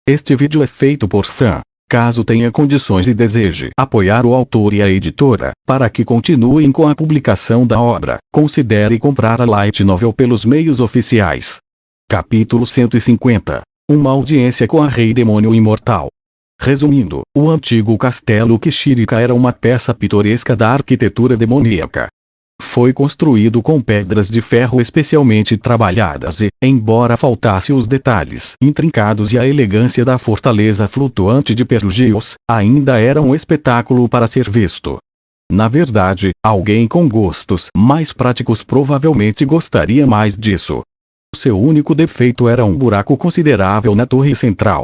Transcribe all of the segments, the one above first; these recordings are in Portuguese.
Este vídeo é feito por fã. Caso tenha condições e deseje apoiar o autor e a editora, para que continuem com a publicação da obra, considere comprar a Light Novel pelos meios oficiais. Capítulo 150. Uma audiência com a Rei Demônio Imortal. Resumindo, o antigo castelo Kishirika era uma peça pitoresca da arquitetura demoníaca. Foi construído com pedras de ferro especialmente trabalhadas e, embora faltasse os detalhes intrincados e a elegância da fortaleza flutuante de Perugios, ainda era um espetáculo para ser visto. Na verdade, alguém com gostos mais práticos provavelmente gostaria mais disso. Seu único defeito era um buraco considerável na torre central.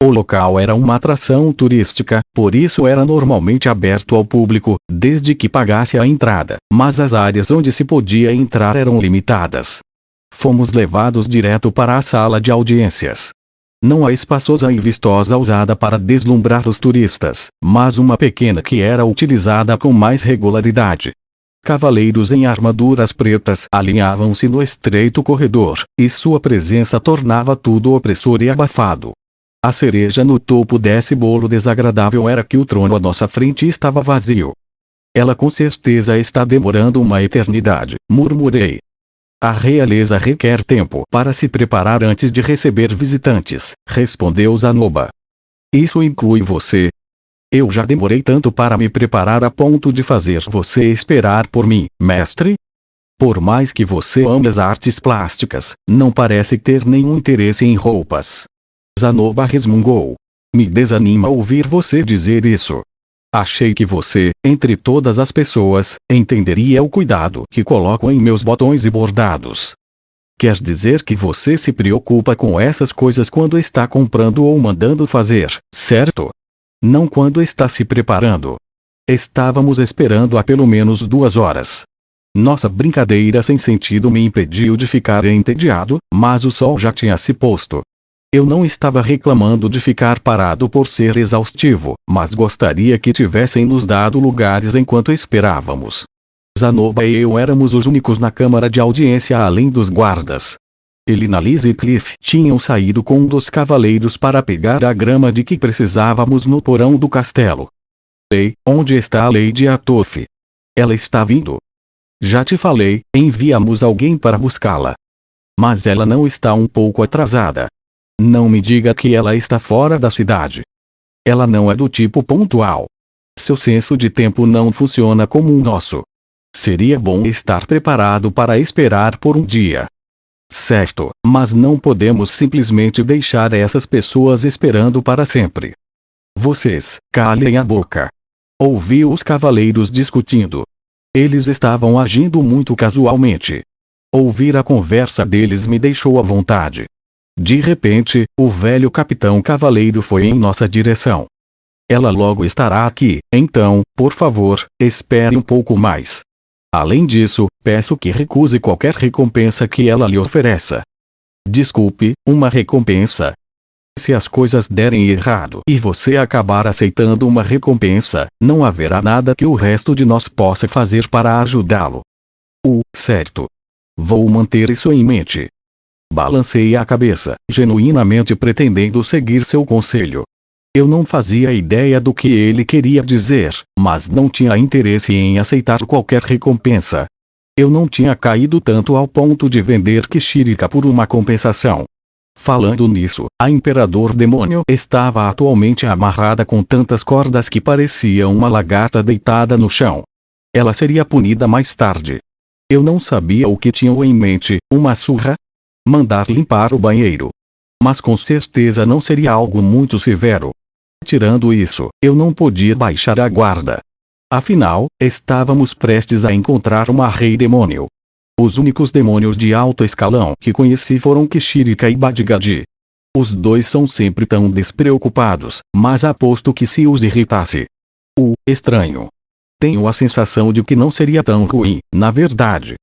O local era uma atração turística, por isso era normalmente aberto ao público, desde que pagasse a entrada, mas as áreas onde se podia entrar eram limitadas. Fomos levados direto para a sala de audiências. Não a espaçosa e vistosa usada para deslumbrar os turistas, mas uma pequena que era utilizada com mais regularidade. Cavaleiros em armaduras pretas alinhavam-se no estreito corredor, e sua presença tornava tudo opressor e abafado. A cereja no topo desse bolo desagradável era que o trono à nossa frente estava vazio. Ela com certeza está demorando uma eternidade, murmurei. A realeza requer tempo para se preparar antes de receber visitantes, respondeu Zanoba. Isso inclui você? Eu já demorei tanto para me preparar a ponto de fazer você esperar por mim, mestre? Por mais que você ame as artes plásticas, não parece ter nenhum interesse em roupas. Zanoba resmungou. Me desanima ouvir você dizer isso. Achei que você, entre todas as pessoas, entenderia o cuidado que coloco em meus botões e bordados. Quer dizer que você se preocupa com essas coisas quando está comprando ou mandando fazer, certo? Não quando está se preparando. Estávamos esperando há pelo menos 2 horas. Nossa brincadeira sem sentido me impediu de ficar entediado, mas o sol já tinha se posto. Eu não estava reclamando de ficar parado por ser exaustivo, mas gostaria que tivessem nos dado lugares enquanto esperávamos. Zanoba e eu éramos os únicos na câmara de audiência além dos guardas. Elina, Liz e Cliff tinham saído com um dos cavaleiros para pegar a grama de que precisávamos no porão do castelo. Ei, onde está a Lady Atofe? Ela está vindo. Já te falei, enviamos alguém para buscá-la. Mas ela não está um pouco atrasada. Não me diga que ela está fora da cidade. Ela não é do tipo pontual. Seu senso de tempo não funciona como o nosso. Seria bom estar preparado para esperar por um dia. Certo, mas não podemos simplesmente deixar essas pessoas esperando para sempre. Vocês, calem a boca. Ouvi os cavaleiros discutindo. Eles estavam agindo muito casualmente. Ouvir a conversa deles me deixou à vontade. De repente, o velho capitão cavaleiro foi em nossa direção. Ela logo estará aqui, então, por favor, espere um pouco mais. Além disso, peço que recuse qualquer recompensa que ela lhe ofereça. Desculpe, uma recompensa? Se as coisas derem errado e você acabar aceitando uma recompensa, não haverá nada que o resto de nós possa fazer para ajudá-lo. Certo. Vou manter isso em mente. Balancei a cabeça, genuinamente pretendendo seguir seu conselho. Eu não fazia ideia do que ele queria dizer, mas não tinha interesse em aceitar qualquer recompensa. Eu não tinha caído tanto ao ponto de vender Kishirika por uma compensação. Falando nisso, a Imperador Demônio estava atualmente amarrada com tantas cordas que parecia uma lagarta deitada no chão. Ela seria punida mais tarde. Eu não sabia o que tinham em mente, uma surra? Mandar limpar o banheiro. Mas com certeza não seria algo muito severo. Tirando isso, eu não podia baixar a guarda. Afinal, estávamos prestes a encontrar uma Rei Demônio. Os únicos demônios de alto escalão que conheci foram Kishirika e Badgadi. Os dois são sempre tão despreocupados, mas aposto que se os irritasse. Estranho. Tenho a sensação de que não seria tão ruim, na verdade.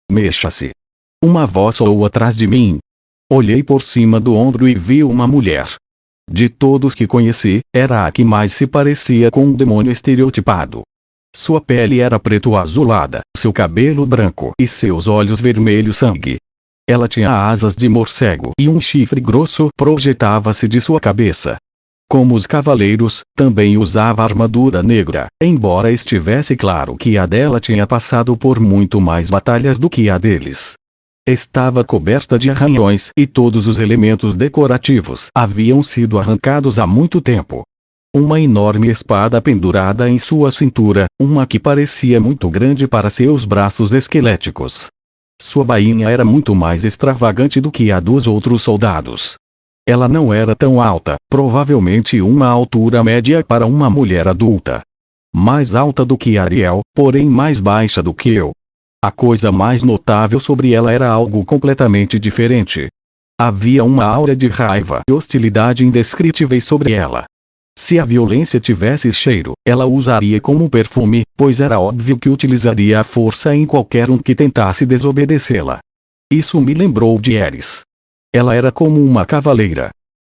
Mexa-se. Uma voz soou atrás de mim. Olhei por cima do ombro e vi uma mulher. De todos que conheci, era a que mais se parecia com um demônio estereotipado. Sua pele era preto-azulada, seu cabelo branco e seus olhos vermelho sangue. Ela tinha asas de morcego e um chifre grosso projetava-se de sua cabeça. Como os cavaleiros, também usava armadura negra, embora estivesse claro que a dela tinha passado por muito mais batalhas do que a deles. Estava coberta de arranhões e todos os elementos decorativos haviam sido arrancados há muito tempo. Uma enorme espada pendurada em sua cintura, uma que parecia muito grande para seus braços esqueléticos. Sua bainha era muito mais extravagante do que a dos outros soldados. Ela não era tão alta, provavelmente uma altura média para uma mulher adulta. Mais alta do que Ariel, porém mais baixa do que eu. A coisa mais notável sobre ela era algo completamente diferente. Havia uma aura de raiva e hostilidade indescritíveis sobre ela. Se a violência tivesse cheiro, ela usaria como perfume, pois era óbvio que utilizaria a força em qualquer um que tentasse desobedecê-la. Isso me lembrou de Ares. Ela era como uma cavaleira.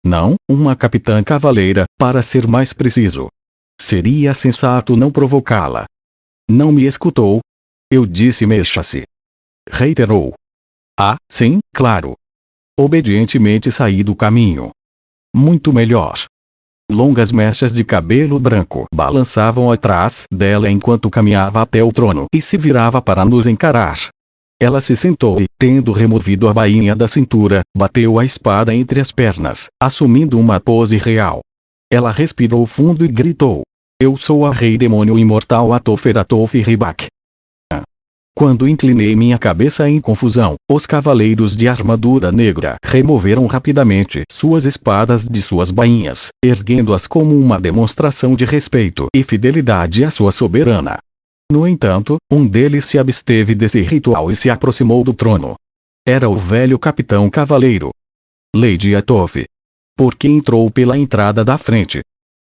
Não, uma capitã cavaleira, para ser mais preciso. Seria sensato não provocá-la. Não me escutou? Eu disse mexa-se. Reiterou. Ah, sim, claro. Obedientemente saí do caminho. Muito melhor. Longas mechas de cabelo branco balançavam atrás dela enquanto caminhava até o trono e se virava para nos encarar. Ela se sentou e, tendo removido a bainha da cintura, bateu a espada entre as pernas, assumindo uma pose real. Ela respirou fundo e gritou. Eu sou a Rei Demônio Imortal Atof-Ribak. Quando inclinei minha cabeça em confusão, os cavaleiros de armadura negra removeram rapidamente suas espadas de suas bainhas, erguendo-as como uma demonstração de respeito e fidelidade à sua soberana. No entanto, um deles se absteve desse ritual e se aproximou do trono. Era o velho capitão cavaleiro. Lady Atof. Por que entrou pela entrada da frente?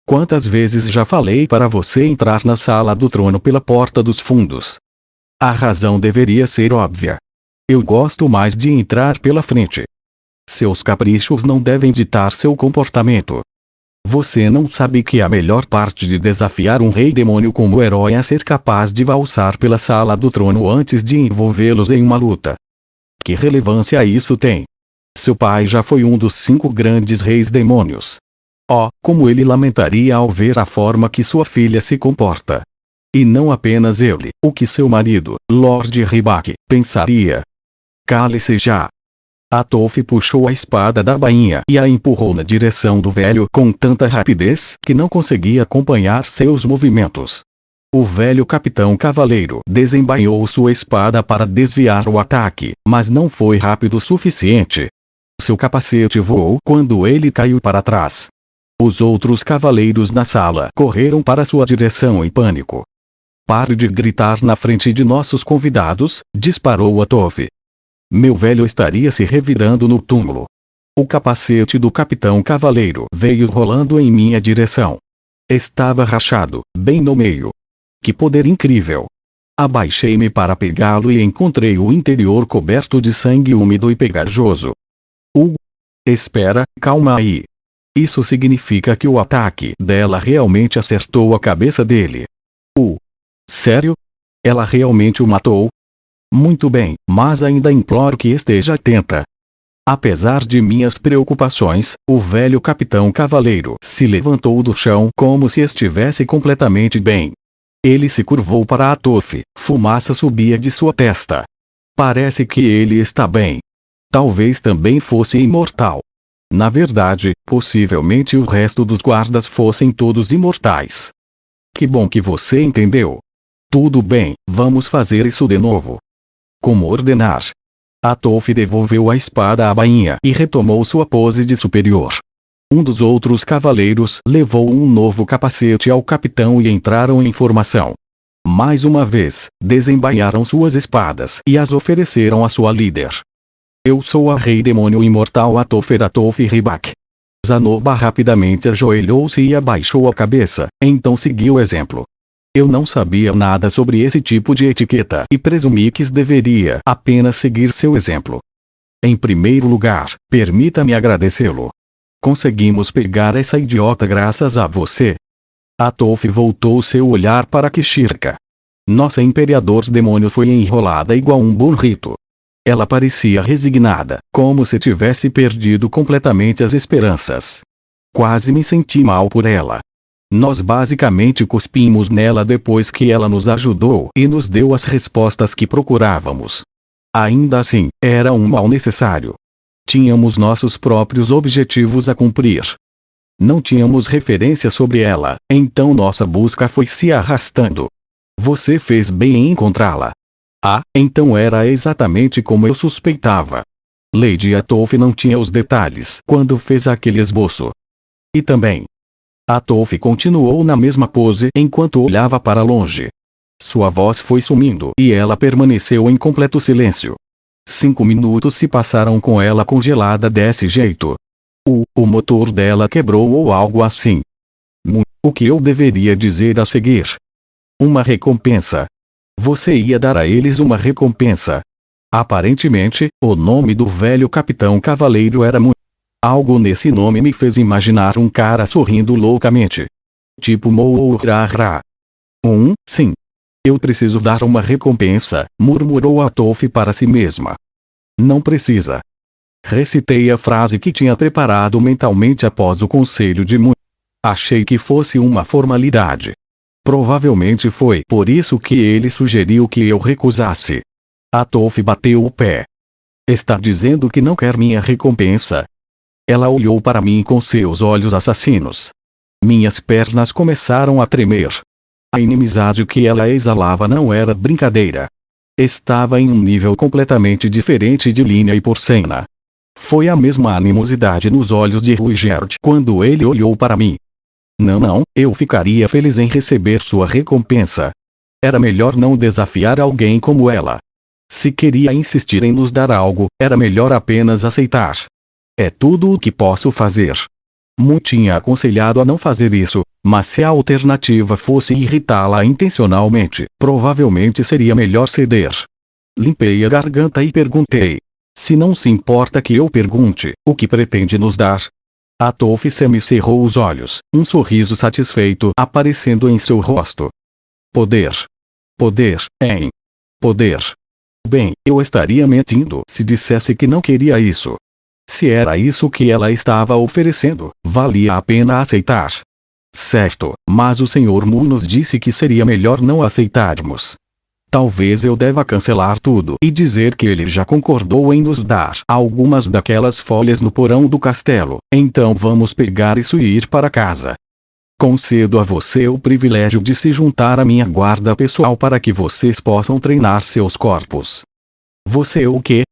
Quantas vezes já falei para você entrar na sala do trono pela porta dos fundos? A razão deveria ser óbvia. Eu gosto mais de entrar pela frente. Seus caprichos não devem ditar seu comportamento. Você não sabe que a melhor parte de desafiar um rei demônio como herói é ser capaz de valsar pela sala do trono antes de envolvê-los em uma luta. Que relevância isso tem? Seu pai já foi um dos 5 grandes reis demônios. Oh, como ele lamentaria ao ver a forma que sua filha se comporta. E não apenas ele, o que seu marido, Lord Ribak, pensaria. Cale-se já. Atof puxou a espada da bainha e a empurrou na direção do velho com tanta rapidez que não conseguia acompanhar seus movimentos. O velho capitão cavaleiro desembainhou sua espada para desviar o ataque, mas não foi rápido o suficiente. Seu capacete voou quando ele caiu para trás. Os outros cavaleiros na sala correram para sua direção em pânico. Pare de gritar na frente de nossos convidados, disparou Atof. Meu velho estaria se revirando no túmulo. O capacete do capitão cavaleiro veio rolando em minha direção. Estava rachado, bem no meio. Que poder incrível! Abaixei-me para pegá-lo e encontrei o interior coberto de sangue úmido e pegajoso. Espera, calma aí. Isso significa que o ataque dela realmente acertou a cabeça dele. Sério? Ela realmente o matou? Muito bem, mas ainda imploro que esteja atenta. Apesar de minhas preocupações, o velho capitão cavaleiro se levantou do chão como se estivesse completamente bem. Ele se curvou para Atof, fumaça subia de sua testa. Parece que ele está bem. Talvez também fosse imortal. Na verdade, possivelmente o resto dos guardas fossem todos imortais. Que bom que você entendeu. Tudo bem, vamos fazer isso de novo. Como ordenar? Atof devolveu a espada à bainha e retomou sua pose de superior. Um dos outros cavaleiros levou um novo capacete ao capitão e entraram em formação. Mais uma vez, desembainharam suas espadas e as ofereceram à sua líder. Eu sou a Rei Demônio Imortal Atof-Ribak. Zanoba rapidamente ajoelhou-se e abaixou a cabeça, então seguiu o exemplo. Eu não sabia nada sobre esse tipo de etiqueta e presumi que deveria apenas seguir seu exemplo. Em primeiro lugar, permita-me agradecê-lo. Conseguimos pegar essa idiota graças a você. Atof voltou seu olhar para Kishirka. Nossa imperador demônio foi enrolada igual um burrito. Ela parecia resignada, como se tivesse perdido completamente as esperanças. Quase me senti mal por ela. Nós basicamente cuspimos nela depois que ela nos ajudou e nos deu as respostas que procurávamos. Ainda assim, era um mal necessário. Tínhamos nossos próprios objetivos a cumprir. Não tínhamos referência sobre ela, então nossa busca foi se arrastando. Você fez bem em encontrá-la. Ah, então era exatamente como eu suspeitava. Lady Atolf não tinha os detalhes quando fez aquele esboço. E também. Atolf continuou na mesma pose enquanto olhava para longe. Sua voz foi sumindo e ela permaneceu em completo silêncio. 5 minutos se passaram com ela congelada desse jeito. O motor dela quebrou ou algo assim. O que eu deveria dizer a seguir? Uma recompensa. Você ia dar a eles uma recompensa. Aparentemente, o nome do velho capitão cavaleiro era algo nesse nome me fez imaginar um cara sorrindo loucamente. Tipo Mourará. Sim. Eu preciso dar uma recompensa, murmurou Atolf para si mesma. Não precisa. Recitei a frase que tinha preparado mentalmente após o conselho de Achei que fosse uma formalidade. Provavelmente foi por isso que ele sugeriu que eu recusasse. Atolf bateu o pé. Está dizendo que não quer minha recompensa? Ela olhou para mim com seus olhos assassinos. Minhas pernas começaram a tremer. A inimizade que ela exalava não era brincadeira. Estava em um nível completamente diferente de Linha e Porcena. Foi a mesma animosidade nos olhos de Ruigerd quando ele olhou para mim. Não, eu ficaria feliz em receber sua recompensa. Era melhor não desafiar alguém como ela. Se queria insistir em nos dar algo, era melhor apenas aceitar. É tudo o que posso fazer. Mu tinha aconselhado a não fazer isso, mas se a alternativa fosse irritá-la intencionalmente, provavelmente seria melhor ceder. Limpei a garganta e perguntei. Se não se importa que eu pergunte, o que pretende nos dar? Atolf semicerrou os olhos, um sorriso satisfeito aparecendo em seu rosto. Poder. Poder, hein? Poder. Bem, eu estaria mentindo se dissesse que não queria isso. Se era isso que ela estava oferecendo, valia a pena aceitar. Certo, mas o Sr. Mu nos disse que seria melhor não aceitarmos. Talvez eu deva cancelar tudo e dizer que ele já concordou em nos dar algumas daquelas folhas no porão do castelo, então vamos pegar isso e ir para casa. Concedo a você o privilégio de se juntar à minha guarda pessoal para que vocês possam treinar seus corpos. Você o quê?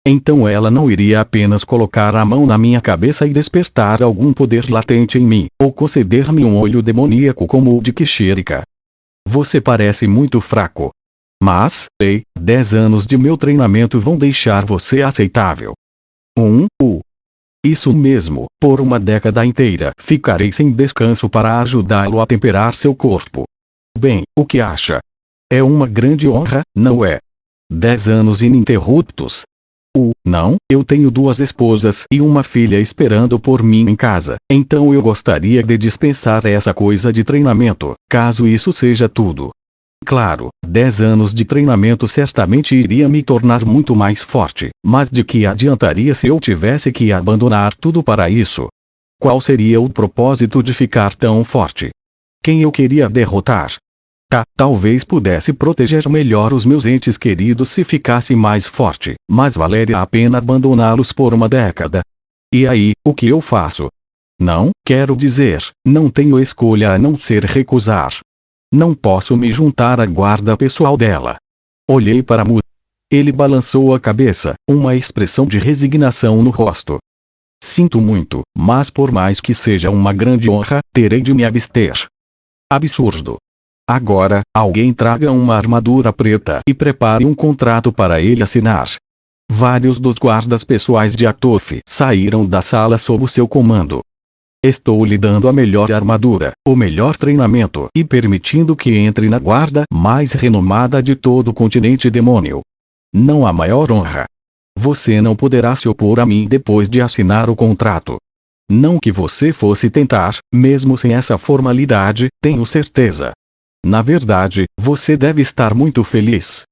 Então ela não iria apenas colocar a mão na minha cabeça e despertar algum poder latente em mim, ou conceder-me um olho demoníaco como o de Kishirika. Você parece muito fraco. Mas, 10 anos de meu treinamento vão deixar você aceitável. Isso mesmo, por uma década inteira ficarei sem descanso para ajudá-lo a temperar seu corpo. Bem, o que acha? É uma grande honra, não é? 10 anos ininterruptos. Não, eu tenho 2 esposas e uma filha esperando por mim em casa, então eu gostaria de dispensar essa coisa de treinamento, caso isso seja tudo. Claro, 10 anos de treinamento certamente iria me tornar muito mais forte, mas de que adiantaria se eu tivesse que abandonar tudo para isso? Qual seria o propósito de ficar tão forte? Quem eu queria derrotar? Talvez pudesse proteger melhor os meus entes queridos se ficasse mais forte, mas valeria a pena abandoná-los por uma década. E aí, o que eu faço? Não, quero dizer, não tenho escolha a não ser recusar. Não posso me juntar à guarda pessoal dela. Olhei para Mu. Ele balançou a cabeça, uma expressão de resignação no rosto. Sinto muito, mas por mais que seja uma grande honra, terei de me abster. Absurdo. Agora, alguém traga uma armadura preta e prepare um contrato para ele assinar. Vários dos guardas pessoais de Atolf saíram da sala sob o seu comando. Estou lhe dando a melhor armadura, o melhor treinamento e permitindo que entre na guarda mais renomada de todo o continente demônio. Não há maior honra. Você não poderá se opor a mim depois de assinar o contrato. Não que você fosse tentar, mesmo sem essa formalidade, tenho certeza. Na verdade, você deve estar muito feliz.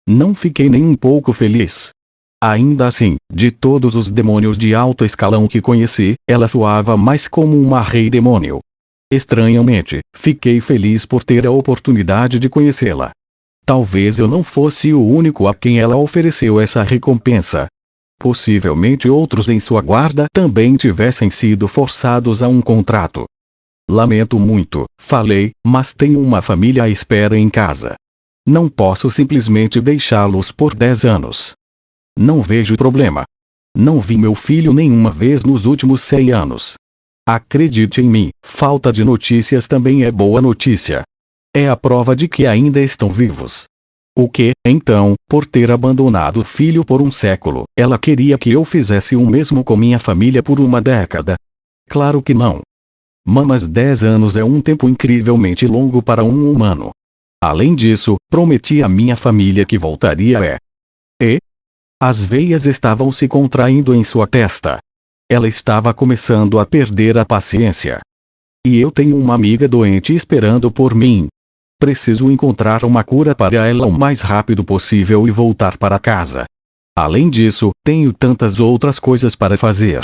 Não fiquei nem um pouco feliz. Ainda assim, de todos os demônios de alto escalão que conheci, ela soava mais como uma rei demônio. Estranhamente, fiquei feliz por ter a oportunidade de conhecê-la. Talvez eu não fosse o único a quem ela ofereceu essa recompensa. Possivelmente outros em sua guarda também tivessem sido forçados a um contrato. Lamento muito, falei, mas tenho uma família à espera em casa. Não posso simplesmente deixá-los por 10 anos. Não vejo problema. Não vi meu filho nenhuma vez nos últimos 6 anos. Acredite em mim, falta de notícias também é boa notícia. É a prova de que ainda estão vivos. O que, então, por ter abandonado o filho por um século, ela queria que eu fizesse o mesmo com minha família por uma década? Claro que não. Mas 10 anos é um tempo incrivelmente longo para um humano. Além disso, prometi à minha família que voltaria e as veias estavam se contraindo em sua testa. Ela estava começando a perder a paciência. E eu tenho uma amiga doente esperando por mim. Preciso encontrar uma cura para ela o mais rápido possível e voltar para casa. Além disso, tenho tantas outras coisas para fazer.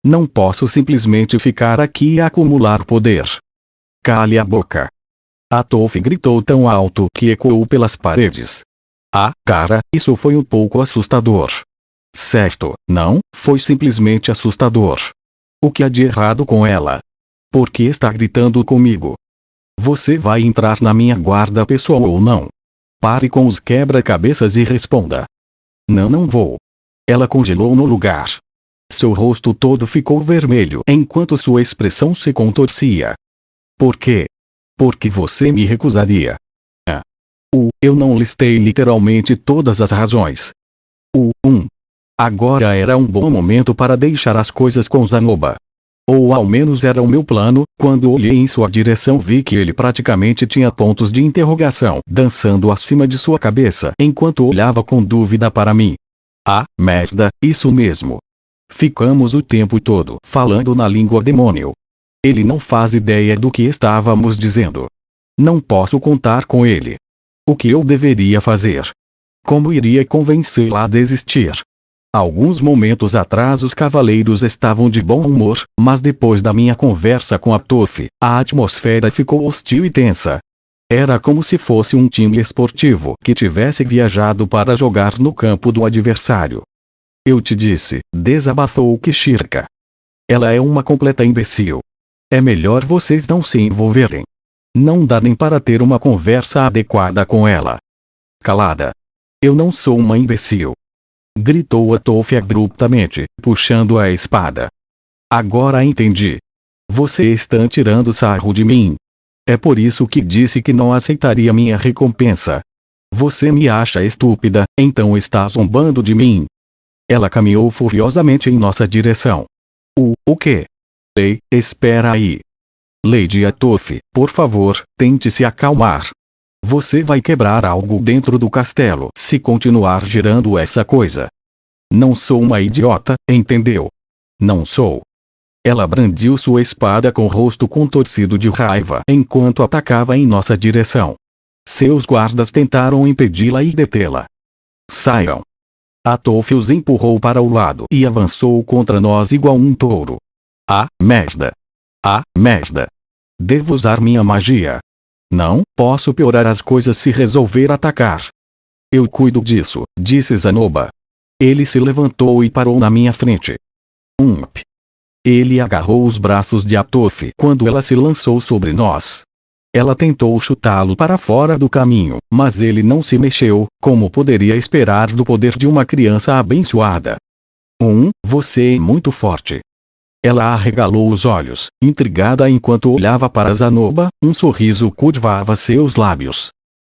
Não posso simplesmente ficar aqui e acumular poder. Cale a boca. Atolf gritou tão alto que ecoou pelas paredes. Ah, cara, isso foi um pouco assustador. Certo, não, foi simplesmente assustador. O que há de errado com ela? Por que está gritando comigo? Você vai entrar na minha guarda pessoal ou não? Pare com os quebra-cabeças e responda. Não vou. Ela congelou no lugar. Seu rosto todo ficou vermelho enquanto sua expressão se contorcia. Por quê? Porque você me recusaria. Eu não listei literalmente todas as razões. Agora era um bom momento para deixar as coisas com Zanoba. Ou ao menos era o meu plano. Quando olhei em sua direção vi que ele praticamente tinha pontos de interrogação dançando acima de sua cabeça enquanto olhava com dúvida para mim. Ah, merda, isso mesmo. Ficamos o tempo todo falando na língua demônio. Ele não faz ideia do que estávamos dizendo. Não posso contar com ele. O que eu deveria fazer? Como iria convencê-la a desistir? Alguns momentos atrás os cavaleiros estavam de bom humor, mas depois da minha conversa com Atolf, a atmosfera ficou hostil e tensa. Era como se fosse um time esportivo que tivesse viajado para jogar no campo do adversário. Eu te disse, desabafou Kishirka. Ela é uma completa imbecil. É melhor vocês não se envolverem. Não dá nem para ter uma conversa adequada com ela. Calada. Eu não sou uma imbecil. Gritou Atolf abruptamente, puxando a espada. Agora entendi. Você está tirando sarro de mim. É por isso que disse que não aceitaria minha recompensa. Você me acha estúpida, então está zombando de mim. Ela caminhou furiosamente em nossa direção. O quê? Ei, espera aí. Lady Atolf, por favor, tente se acalmar. Você vai quebrar algo dentro do castelo se continuar girando essa coisa. Não sou uma idiota, entendeu? Não sou. Ela brandiu sua espada com o rosto contorcido de raiva enquanto atacava em nossa direção. Seus guardas tentaram impedi-la e detê-la. Saiam. Atolf os empurrou para o lado e avançou contra nós igual um touro. Ah, merda. Ah, merda. Devo usar minha magia. Não, posso piorar as coisas se resolver atacar. Eu cuido disso, disse Zanoba. Ele se levantou e parou na minha frente. Ele agarrou os braços de Atolf quando ela se lançou sobre nós. Ela tentou chutá-lo para fora do caminho, mas ele não se mexeu, como poderia esperar do poder de uma criança abençoada. Você é muito forte. Ela arregalou os olhos, intrigada enquanto olhava para Zanoba, um sorriso curvava seus lábios.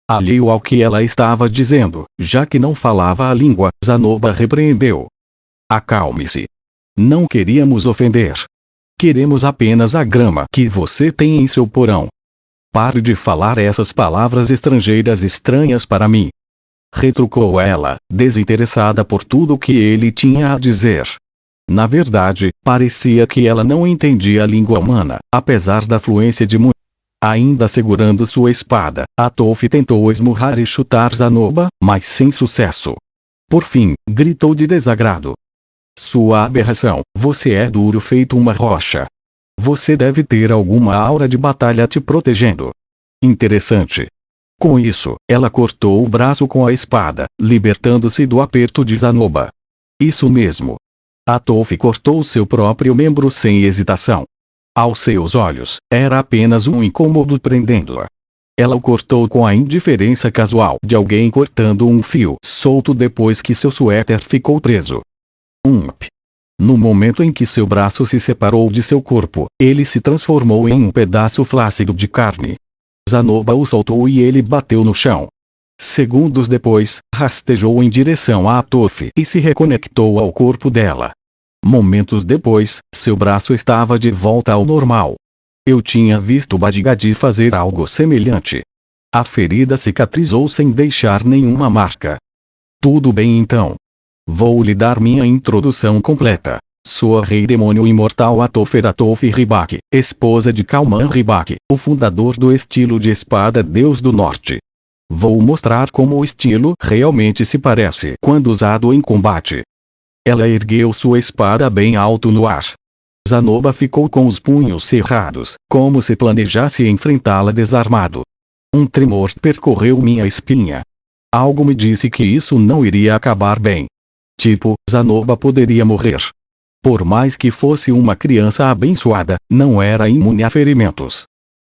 Alheio ao que ela estava dizendo, já que não falava a língua, Zanoba repreendeu. Acalme-se. Não queríamos ofender. Queremos apenas a grama que você tem em seu porão. Pare de falar essas palavras estrangeiras estranhas para mim. Retrucou ela, desinteressada por tudo o que ele tinha a dizer. Na verdade, parecia que ela não entendia a língua humana, apesar da fluência de Ainda segurando sua espada, Atolf tentou esmurrar e chutar Zanoba, mas sem sucesso. Por fim, gritou de desagrado. Sua aberração, você é duro feito uma rocha. Você deve ter alguma aura de batalha te protegendo. Interessante. Com isso, ela cortou o braço com a espada, libertando-se do aperto de Zanoba. Isso mesmo. Atolf cortou seu próprio membro sem hesitação. Aos seus olhos, era apenas um incômodo prendendo-a. Ela o cortou com a indiferença casual de alguém cortando um fio solto depois que seu suéter ficou preso. No momento em que seu braço se separou de seu corpo, ele se transformou em um pedaço flácido de carne. Zanoba o soltou e ele bateu no chão. Segundos depois, rastejou em direção a Atolf e se reconectou ao corpo dela. Momentos depois, seu braço estava de volta ao normal. Eu tinha visto Badgadi fazer algo semelhante. A ferida cicatrizou sem deixar nenhuma marca. Tudo bem então. Vou lhe dar minha introdução completa. Sou a Rei Demônio Imortal Atofer Atolf Ribak, esposa de Kalman Ribak, o fundador do estilo de espada Deus do Norte. Vou mostrar como o estilo realmente se parece quando usado em combate. Ela ergueu sua espada bem alto no ar. Zanoba ficou com os punhos cerrados, como se planejasse enfrentá-la desarmado. Um tremor percorreu minha espinha. Algo me disse que isso não iria acabar bem. Tipo, Zanoba poderia morrer. Por mais que fosse uma criança abençoada, não era imune a ferimentos.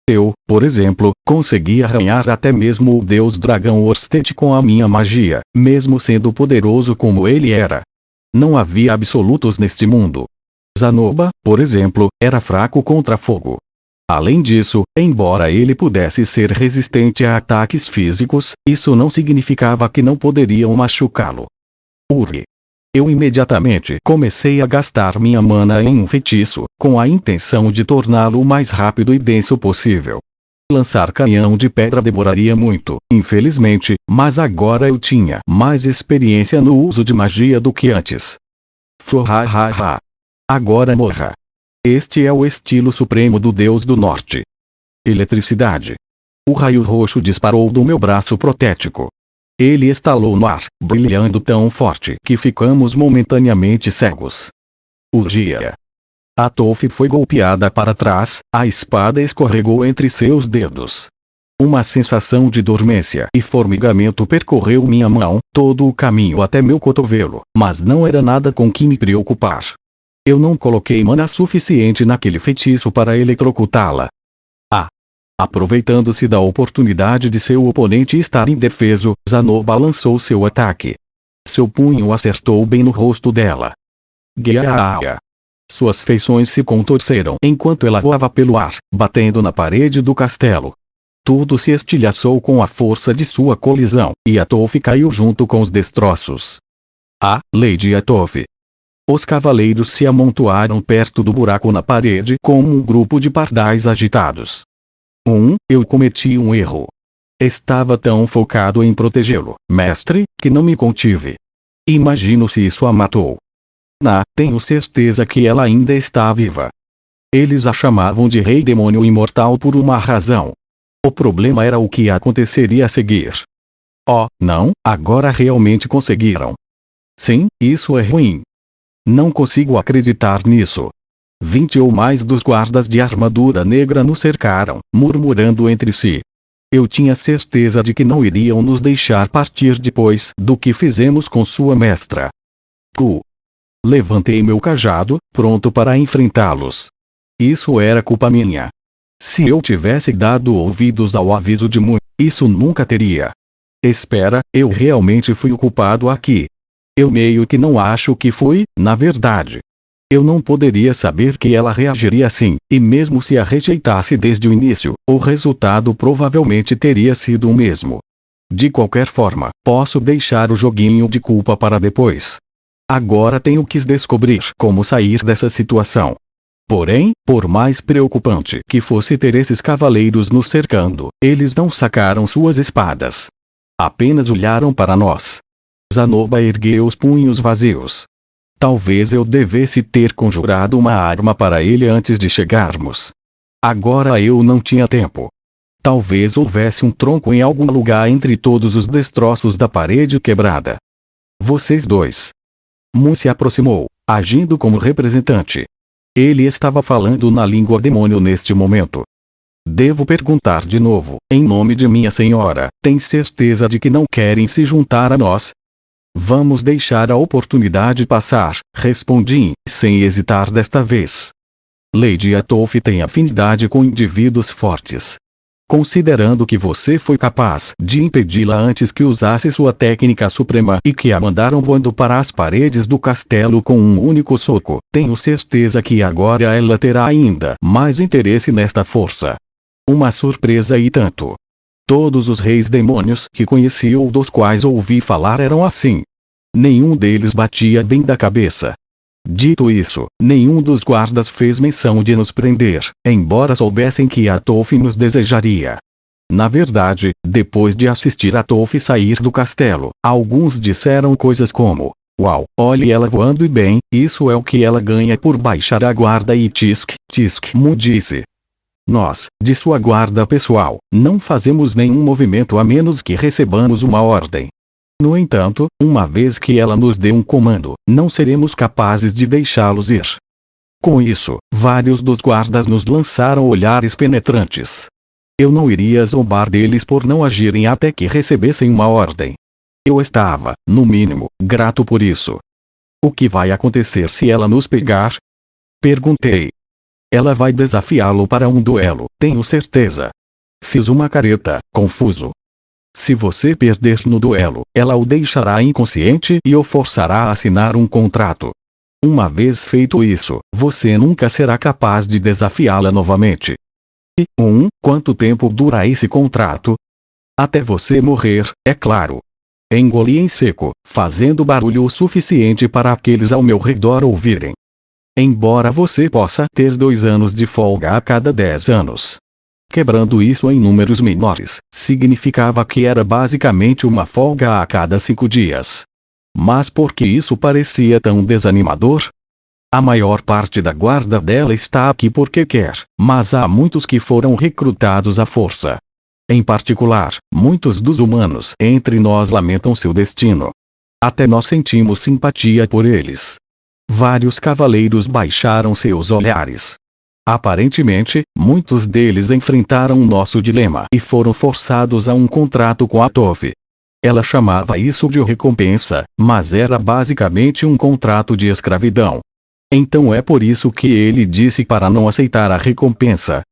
Eu, por exemplo, consegui arranhar até mesmo o deus dragão Orsted com a minha magia, mesmo sendo poderoso como ele era. Não havia absolutos neste mundo. Zanoba, por exemplo, era fraco contra fogo. Além disso, embora ele pudesse ser resistente a ataques físicos, isso não significava que não poderiam machucá-lo. Eu imediatamente comecei a gastar minha mana em um feitiço, com a intenção de torná-lo o mais rápido e denso possível. Lançar canhão de pedra demoraria muito, infelizmente, mas agora eu tinha mais experiência no uso de magia do que antes. Agora morra. Este é o estilo supremo do Deus do Norte. Eletricidade. O raio roxo disparou do meu braço protético. Ele estalou no ar, brilhando tão forte que ficamos momentaneamente cegos. Urgia. Atolf foi golpeada para trás, a espada escorregou entre seus dedos. Uma sensação de dormência e formigamento percorreu minha mão, todo o caminho até meu cotovelo, mas não era nada com que me preocupar. Eu não coloquei mana suficiente naquele feitiço para eletrocutá-la. Aproveitando-se da oportunidade de seu oponente estar indefeso, Zanoba lançou seu ataque. Seu punho acertou bem no rosto dela. Guiaia. Suas feições se contorceram enquanto ela voava pelo ar, batendo na parede do castelo. Tudo se estilhaçou com a força de sua colisão, e Atolf caiu junto com os destroços. Lady Atolf. Os cavaleiros se amontoaram perto do buraco na parede como um grupo de pardais agitados. Eu cometi um erro. Estava tão focado em protegê-lo, mestre, que não me contive. Imagino se isso a matou. Tenho certeza que ela ainda está viva. Eles a chamavam de Rei Demônio Imortal por uma razão. O problema era o que aconteceria a seguir. Não, agora realmente conseguiram. Sim, isso é ruim. Não consigo acreditar nisso. 20 ou mais dos guardas de armadura negra nos cercaram, murmurando entre si. Eu tinha certeza de que não iriam nos deixar partir depois do que fizemos com sua mestra. Levantei meu cajado, pronto para enfrentá-los. Isso era culpa minha. Se eu tivesse dado ouvidos ao aviso de Mu, isso nunca teria. Espera, eu realmente fui o culpado aqui. Eu meio que não acho que fui, na verdade. Eu não poderia saber que ela reagiria assim, e mesmo se a rejeitasse desde o início, o resultado provavelmente teria sido o mesmo. De qualquer forma, posso deixar o joguinho de culpa para depois. Agora tenho que descobrir como sair dessa situação. Porém, por mais preocupante que fosse ter esses cavaleiros nos cercando, eles não sacaram suas espadas. Apenas olharam para nós. Zanoba ergueu os punhos vazios. Talvez eu devesse ter conjurado uma arma para ele antes de chegarmos. Agora eu não tinha tempo. Talvez houvesse um tronco em algum lugar entre todos os destroços da parede quebrada. Vocês dois. Mu se aproximou, agindo como representante. Ele estava falando na língua demônio neste momento. Devo perguntar de novo, em nome de minha senhora, tem certeza de que não querem se juntar a nós? Vamos deixar a oportunidade passar, respondi, sem hesitar desta vez. Lady Atolf tem afinidade com indivíduos fortes. Considerando que você foi capaz de impedi-la antes que usasse sua técnica suprema e que a mandaram voando para as paredes do castelo com um único soco, tenho certeza que agora ela terá ainda mais interesse nesta força. Uma surpresa e tanto. Todos os reis demônios que conheci ou dos quais ouvi falar eram assim. Nenhum deles batia bem da cabeça. Dito isso, nenhum dos guardas fez menção de nos prender, embora soubessem que Atolf nos desejaria. Na verdade, depois de assistir Atolf sair do castelo, alguns disseram coisas como: "Uau, olhe ela voando e bem, isso é o que ela ganha por baixar a guarda", e Tisk Mu disse: "Nós, de sua guarda pessoal, não fazemos nenhum movimento a menos que recebamos uma ordem. No entanto, uma vez que ela nos dê um comando, não seremos capazes de deixá-los ir." Com isso, vários dos guardas nos lançaram olhares penetrantes. Eu não iria zombar deles por não agirem até que recebessem uma ordem. Eu estava, no mínimo, grato por isso. "O que vai acontecer se ela nos pegar?" perguntei. "Ela vai desafiá-lo para um duelo, tenho certeza." Fiz uma careta, confuso. "Se você perder no duelo, ela o deixará inconsciente e o forçará a assinar um contrato. Uma vez feito isso, você nunca será capaz de desafiá-la novamente." "E, quanto tempo dura esse contrato?" "Até você morrer, é claro." Engoli em seco, fazendo barulho o suficiente para aqueles ao meu redor ouvirem. "Embora você possa ter 2 anos de folga a cada 10 anos. Quebrando isso em números menores, significava que era basicamente uma folga a cada 5 dias. Mas por que isso parecia tão desanimador? A maior parte da guarda dela está aqui porque quer, mas há muitos que foram recrutados à força. Em particular, muitos dos humanos entre nós lamentam seu destino. Até nós sentimos simpatia por eles." Vários cavaleiros baixaram seus olhares. Aparentemente, muitos deles enfrentaram nosso dilema e foram forçados a um contrato com Atolf. Ela chamava isso de recompensa, mas era basicamente um contrato de escravidão. Então é por isso que ele disse para não aceitar a recompensa.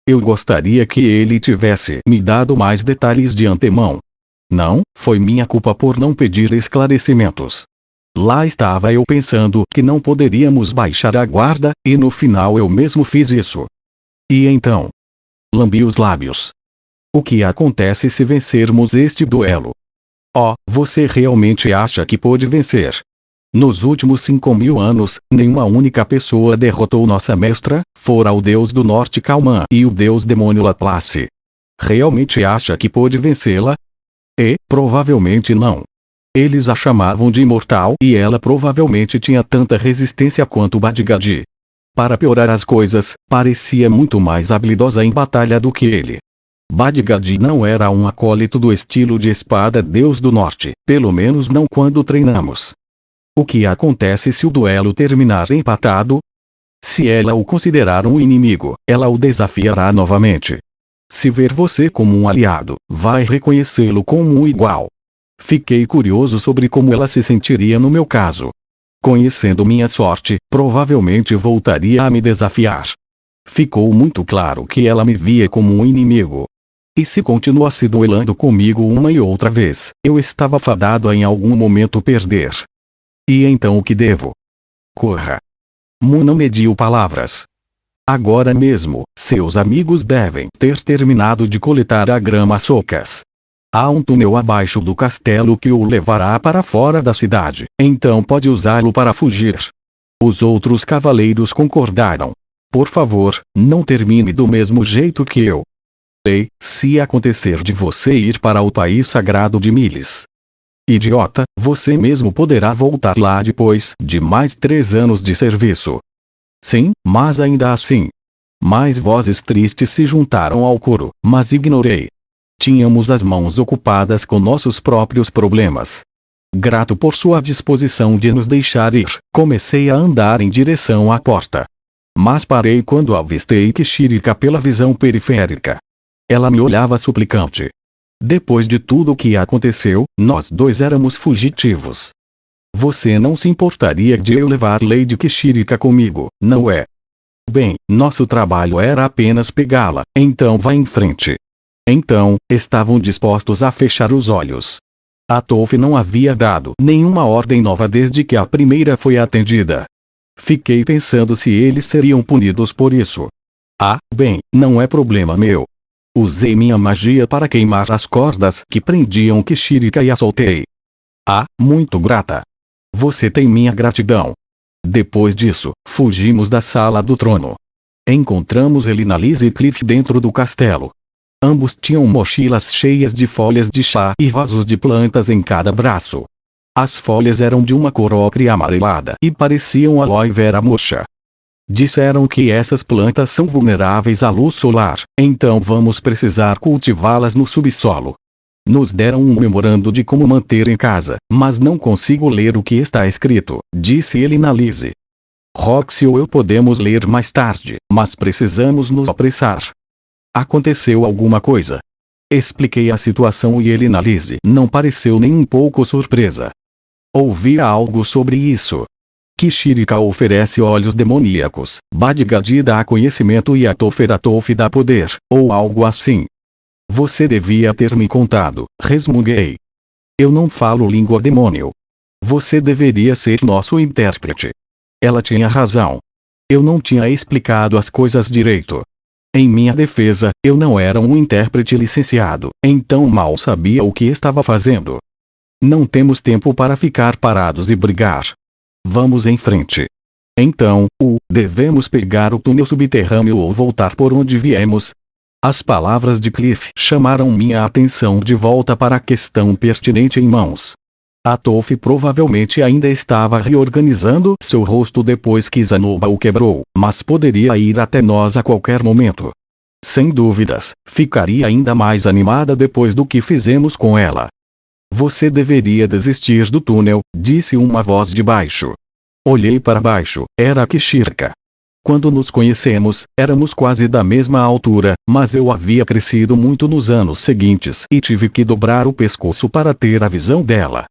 Eu gostaria que ele tivesse me dado mais detalhes de antemão. Não, foi minha culpa por não pedir esclarecimentos. Lá estava eu pensando que não poderíamos baixar a guarda, e no final eu mesmo fiz isso. E então? Lambi os lábios. "O que acontece se vencermos este duelo?" "Oh, você realmente acha que pode vencer? Nos últimos 5.000 anos, nenhuma única pessoa derrotou nossa mestra, fora o deus do norte Kalman e o deus demônio Laplace. Realmente acha que pode vencê-la?" "E, provavelmente não. Eles a chamavam de imortal e ela provavelmente tinha tanta resistência quanto Badgadi. Para piorar as coisas, parecia muito mais habilidosa em batalha do que ele. Badgadi não era um acólito do estilo de espada Deus do Norte, pelo menos não quando treinamos." "O que acontece se o duelo terminar empatado?" "Se ela o considerar um inimigo, ela o desafiará novamente. Se ver você como um aliado, vai reconhecê-lo como um igual." Fiquei curioso sobre como ela se sentiria no meu caso. Conhecendo minha sorte, provavelmente voltaria a me desafiar. Ficou muito claro que ela me via como um inimigo. E se continuasse duelando comigo uma e outra vez, eu estava fadado a em algum momento perder. E então o que devo? Corra. Mu não mediu palavras. Agora mesmo, seus amigos devem ter terminado de coletar a grama às socas. Há um túnel abaixo do castelo que o levará para fora da cidade, então pode usá-lo para fugir. Os outros cavaleiros concordaram. Por favor, não termine do mesmo jeito que eu. Ei, se acontecer de você ir para o país sagrado de Miles. Idiota, você mesmo poderá voltar lá depois de mais 3 anos de serviço. Sim, mas ainda assim. Mais vozes tristes se juntaram ao coro, mas ignorei. Tínhamos as mãos ocupadas com nossos próprios problemas. Grato por sua disposição de nos deixar ir, comecei a andar em direção à porta. Mas parei quando avistei Kishirika pela visão periférica. Ela me olhava suplicante. Depois de tudo o que aconteceu, nós dois éramos fugitivos. Você não se importaria de eu levar Lady Kishirika comigo, não é? Bem, nosso trabalho era apenas pegá-la, então vá em frente. Então, estavam dispostos a fechar os olhos. Atofi não havia dado nenhuma ordem nova desde que a primeira foi atendida. Fiquei pensando se eles seriam punidos por isso. Ah, bem, não é problema meu. Usei minha magia para queimar as cordas que prendiam Kishirika e a soltei. Ah, muito grata. Você tem minha gratidão. Depois disso, fugimos da sala do trono. Encontramos Elinalise e Cliff dentro do castelo. Ambos tinham mochilas cheias de folhas de chá e vasos de plantas em cada braço. As folhas eram de uma cor ocre amarelada e pareciam aloe vera murcha. Disseram que essas plantas são vulneráveis à luz solar, então vamos precisar cultivá-las no subsolo. Nos deram um memorando de como manter em casa, mas não consigo ler o que está escrito, disse Elinalise. Roxy ou eu podemos ler mais tarde, mas precisamos nos apressar. Aconteceu alguma coisa? Expliquei a situação e Elinalise não pareceu nem um pouco surpresa. Ouvia algo sobre isso. Kishirika oferece olhos demoníacos, Badgadi dá conhecimento e Atofi dá poder, ou algo assim. Você devia ter me contado, resmunguei. Eu não falo língua demônio. Você deveria ser nosso intérprete. Ela tinha razão. Eu não tinha explicado as coisas direito. Em minha defesa, eu não era um intérprete licenciado, então mal sabia o que estava fazendo. Não temos tempo para ficar parados e brigar. Vamos em frente. Então, devemos pegar o túnel subterrâneo ou voltar por onde viemos? As palavras de Cliff chamaram minha atenção de volta para a questão pertinente em mãos. Atofi provavelmente ainda estava reorganizando seu rosto depois que Zanoba o quebrou, mas poderia ir até nós a qualquer momento. Sem dúvidas, ficaria ainda mais animada depois do que fizemos com ela. Você deveria desistir do túnel, disse uma voz de baixo. Olhei para baixo, era Kishirika. Quando nos conhecemos, éramos quase da mesma altura, mas eu havia crescido muito nos anos seguintes e tive que dobrar o pescoço para ter a visão dela.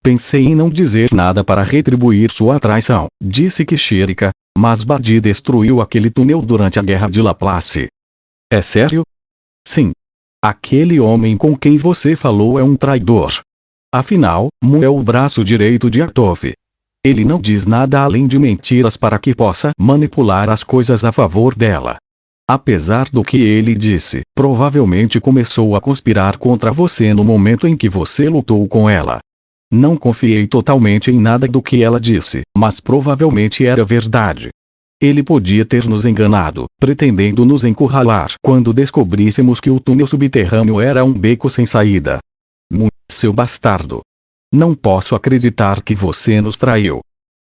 Pensei em não dizer nada para retribuir sua traição, disse Kishirika, mas Badi destruiu aquele túnel durante a Guerra de Laplace. É sério? Sim. Aquele homem com quem você falou é um traidor. Afinal, Mu é o braço direito de Atofi. Ele não diz nada além de mentiras para que possa manipular as coisas a favor dela. Apesar do que ele disse, provavelmente começou a conspirar contra você no momento em que você lutou com ela. Não confiei totalmente em nada do que ela disse, mas provavelmente era verdade. Ele podia ter nos enganado, pretendendo nos encurralar quando descobríssemos que o túnel subterrâneo era um beco sem saída. Seu bastardo. Não posso acreditar que você nos traiu.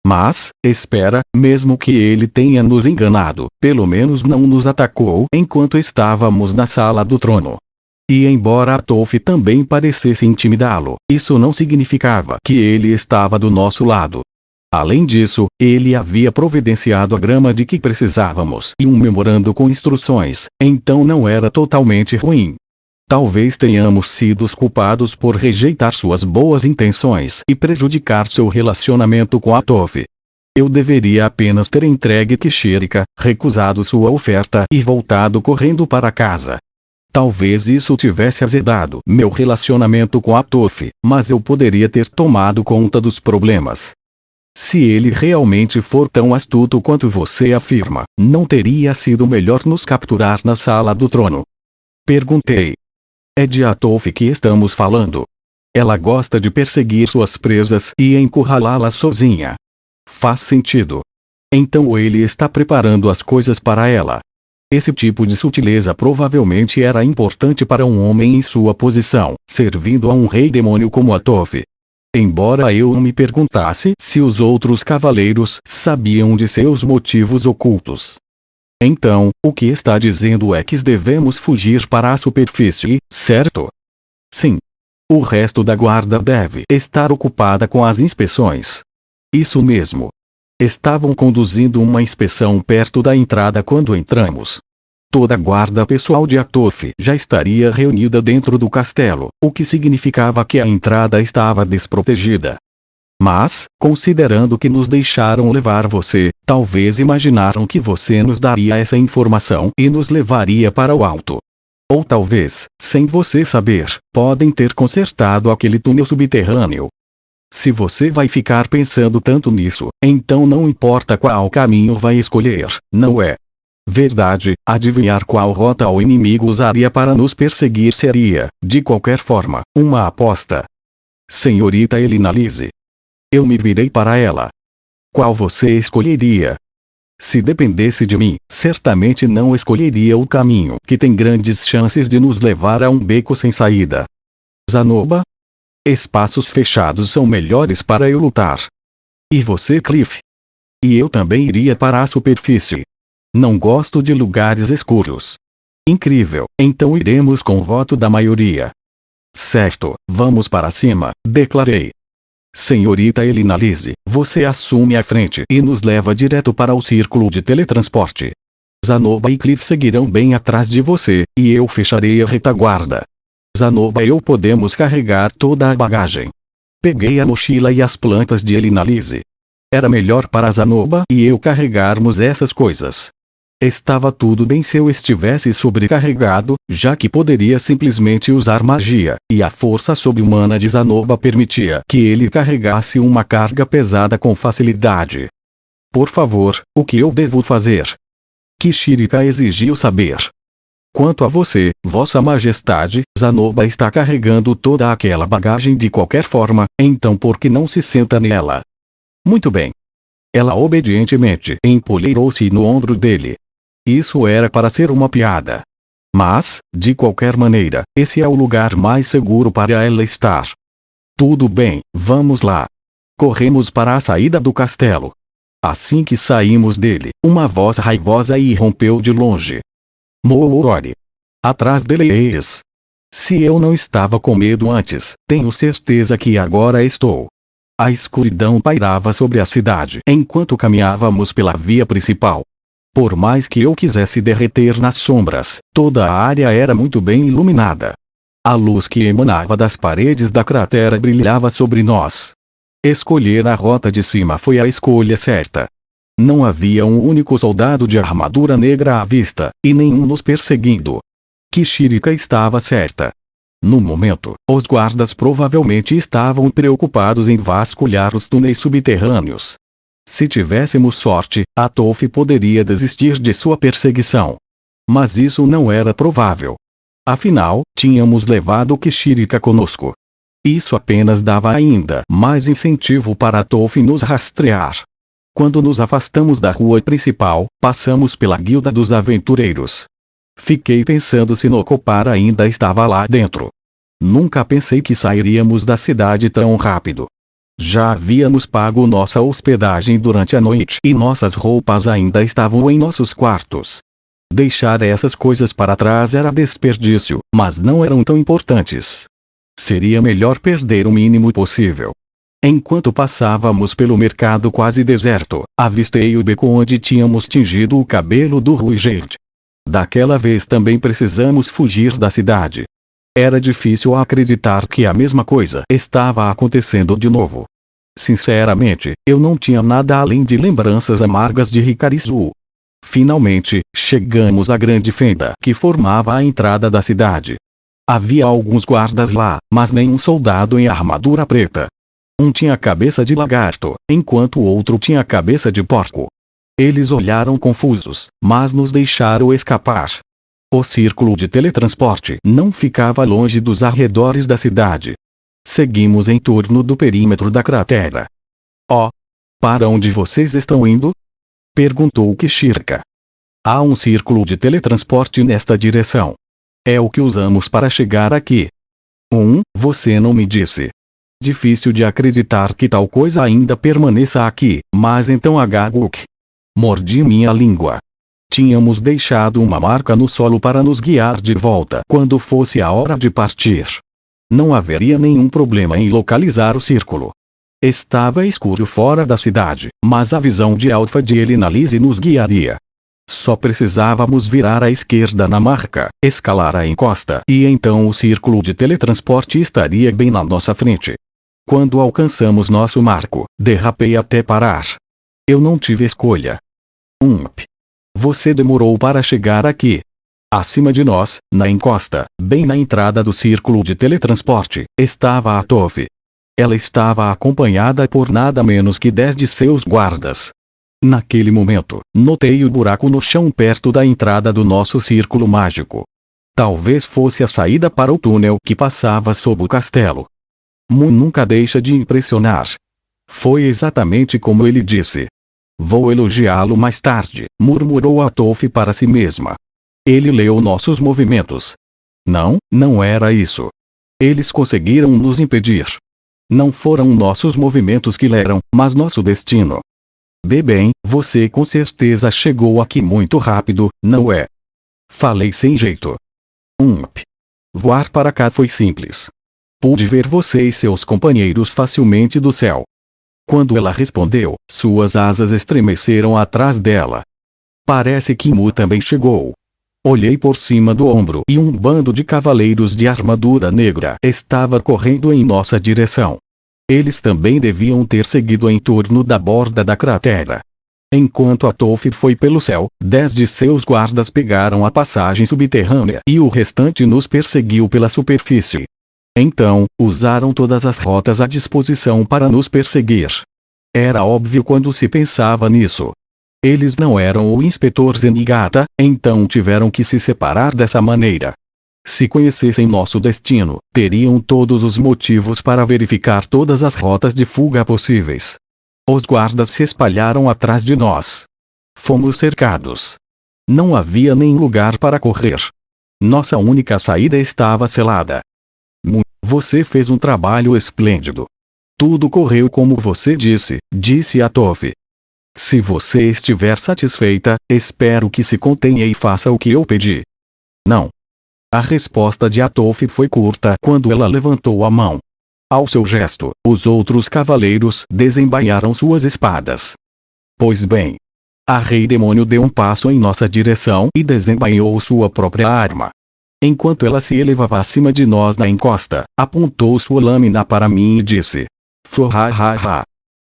Mas, espera, mesmo que ele tenha nos enganado, pelo menos não nos atacou enquanto estávamos na sala do trono. E embora Atofi também parecesse intimidá-lo, isso não significava que ele estava do nosso lado. Além disso, ele havia providenciado a grama de que precisávamos e um memorando com instruções, então não era totalmente ruim. Talvez tenhamos sido os culpados por rejeitar suas boas intenções e prejudicar seu relacionamento com Atofi. Eu deveria apenas ter entregue Kishirika, recusado sua oferta e voltado correndo para casa. Talvez isso tivesse azedado meu relacionamento com Atofi, mas eu poderia ter tomado conta dos problemas. Se ele realmente for tão astuto quanto você afirma, não teria sido melhor nos capturar na sala do trono? Perguntei. É de Atofi que estamos falando. Ela gosta de perseguir suas presas e encurralá-las sozinha. Faz sentido. Então ele está preparando as coisas para ela. Esse tipo de sutileza provavelmente era importante para um homem em sua posição, servindo a um rei demônio como Atofi. Embora eu não me perguntasse se os outros cavaleiros sabiam de seus motivos ocultos. Então, o que está dizendo é que devemos fugir para a superfície, certo? Sim. O resto da guarda deve estar ocupada com as inspeções. Isso mesmo. Estavam conduzindo uma inspeção perto da entrada quando entramos. Toda a guarda pessoal de Atof já estaria reunida dentro do castelo, o que significava que a entrada estava desprotegida. Mas, considerando que nos deixaram levar você, talvez imaginaram que você nos daria essa informação e nos levaria para o alto. Ou talvez, sem você saber, podem ter consertado aquele túnel subterrâneo. Se você vai ficar pensando tanto nisso, então não importa qual caminho vai escolher, não é? Verdade, adivinhar qual rota o inimigo usaria para nos perseguir seria, de qualquer forma, uma aposta. Senhorita Elinalise. Eu me virei para ela. Qual você escolheria? Se dependesse de mim, certamente não escolheria o caminho que tem grandes chances de nos levar a um beco sem saída. Zanoba? Espaços fechados são melhores para eu lutar. E você, Cliff? E eu também iria para a superfície. Não gosto de lugares escuros. Incrível, então iremos com o voto da maioria. Certo, vamos para cima, declarei. Senhorita Elinalise, você assume a frente e nos leva direto para o círculo de teletransporte. Zanoba e Cliff seguirão bem atrás de você, e eu fecharei a retaguarda. Zanoba e eu podemos carregar toda a bagagem. Peguei a mochila e as plantas de Elinalise. Era melhor para Zanoba e eu carregarmos essas coisas. Estava tudo bem se eu estivesse sobrecarregado, já que poderia simplesmente usar magia, e a força sobre-humana de Zanoba permitia que ele carregasse uma carga pesada com facilidade. Por favor, o que eu devo fazer? Kishirika exigiu saber. Quanto a você, Vossa Majestade, Zanoba está carregando toda aquela bagagem de qualquer forma, então por que não se senta nela? Muito bem. Ela obedientemente empoleirou-se no ombro dele. Isso era para ser uma piada. Mas, de qualquer maneira, esse é o lugar mais seguro para ela estar. Tudo bem, vamos lá. Corremos para a saída do castelo. Assim que saímos dele, uma voz raivosa irrompeu de longe. Moori. Atrás deles. Se eu não estava com medo antes, tenho certeza que agora estou. A escuridão pairava sobre a cidade enquanto caminhávamos pela via principal. Por mais que eu quisesse derreter nas sombras, toda a área era muito bem iluminada. A luz que emanava das paredes da cratera brilhava sobre nós. Escolher a rota de cima foi a escolha certa. Não havia um único soldado de armadura negra à vista, e nenhum nos perseguindo. Kishirika estava certa. No momento, os guardas provavelmente estavam preocupados em vasculhar os túneis subterrâneos. Se tivéssemos sorte, Atof poderia desistir de sua perseguição. Mas isso não era provável. Afinal, tínhamos levado Kishirika conosco. Isso apenas dava ainda mais incentivo para Atof nos rastrear. Quando nos afastamos da rua principal, passamos pela Guilda dos Aventureiros. Fiquei pensando se Nokopar ainda estava lá dentro. Nunca pensei que sairíamos da cidade tão rápido. Já havíamos pago nossa hospedagem durante a noite e nossas roupas ainda estavam em nossos quartos. Deixar essas coisas para trás era desperdício, mas não eram tão importantes. Seria melhor perder o mínimo possível. Enquanto passávamos pelo mercado quase deserto, avistei o beco onde tínhamos tingido o cabelo do Ruigerd. Daquela vez também precisamos fugir da cidade. Era difícil acreditar que a mesma coisa estava acontecendo de novo. Sinceramente, eu não tinha nada além de lembranças amargas de Hikarizu. Finalmente, chegamos à grande fenda que formava a entrada da cidade. Havia alguns guardas lá, mas nenhum soldado em armadura preta. Um tinha cabeça de lagarto, enquanto o outro tinha cabeça de porco. Eles olharam confusos, mas nos deixaram escapar. O círculo de teletransporte não ficava longe dos arredores da cidade. Seguimos em torno do perímetro da cratera. Oh! Para onde vocês estão indo? Perguntou Kishirika. Há um círculo de teletransporte nesta direção. É o que usamos para chegar aqui. Você não me disse. Difícil de acreditar que tal coisa ainda permaneça aqui, mas então Agaguk. Mordi minha língua. Tínhamos deixado uma marca no solo para nos guiar de volta quando fosse a hora de partir. Não haveria nenhum problema em localizar o círculo. Estava escuro fora da cidade, mas a visão de Alpha de Elinalise nos guiaria. Só precisávamos virar à esquerda na marca, escalar a encosta e então o círculo de teletransporte estaria bem na nossa frente. Quando alcançamos nosso marco, derrapei até parar. Eu não tive escolha. Você demorou para chegar aqui. Acima de nós, na encosta, bem na entrada do círculo de teletransporte, estava a Toph. Ela estava acompanhada por nada menos que 10 de seus guardas. Naquele momento, notei o buraco no chão perto da entrada do nosso círculo mágico. Talvez fosse a saída para o túnel que passava sob o castelo. Mu nunca deixa de impressionar. Foi exatamente como ele disse. Vou elogiá-lo mais tarde, murmurou a Toph para si mesma. Ele leu nossos movimentos. Não era isso. Eles conseguiram nos impedir. Não foram nossos movimentos que leram, mas nosso destino. Bem, você com certeza chegou aqui muito rápido, não é? Falei sem jeito. Voar para cá foi simples. Pude ver você e seus companheiros facilmente do céu. Quando ela respondeu, suas asas estremeceram atrás dela. Parece que Mu também chegou. Olhei por cima do ombro e um bando de cavaleiros de armadura negra estava correndo em nossa direção. Eles também deviam ter seguido em torno da borda da cratera. Enquanto a Toph foi pelo céu, 10 de seus guardas pegaram a passagem subterrânea e o restante nos perseguiu pela superfície. Então, usaram todas as rotas à disposição para nos perseguir. Era óbvio quando se pensava nisso. Eles não eram o inspetor Zenigata, então tiveram que se separar dessa maneira. Se conhecessem nosso destino, teriam todos os motivos para verificar todas as rotas de fuga possíveis. Os guardas se espalharam atrás de nós. Fomos cercados. Não havia nem lugar para correr. Nossa única saída estava selada. Você fez um trabalho esplêndido. Tudo correu como você disse a Toph. Se você estiver satisfeita, espero que se contenha e faça o que eu pedi. Não. A resposta de Toph foi curta quando ela levantou a mão. Ao seu gesto, os outros cavaleiros desembainharam suas espadas. Pois bem. A Rei Demônio deu um passo em nossa direção e desembainhou sua própria arma. Enquanto ela se elevava acima de nós na encosta, apontou sua lâmina para mim e disse: Fuhahaha.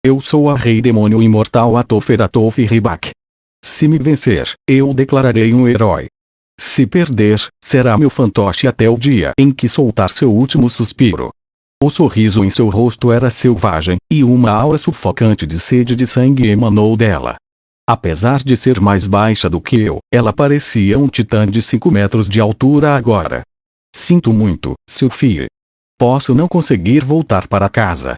Eu sou a Rei Demônio Imortal Toph Ribak. Se me vencer, eu declararei um herói. Se perder, será meu fantoche até o dia em que soltar seu último suspiro. O sorriso em seu rosto era selvagem, e uma aura sufocante de sede de sangue emanou dela. Apesar de ser mais baixa do que eu, ela parecia um titã de 5 metros de altura agora. Sinto muito, Sylphie. Posso não conseguir voltar para casa,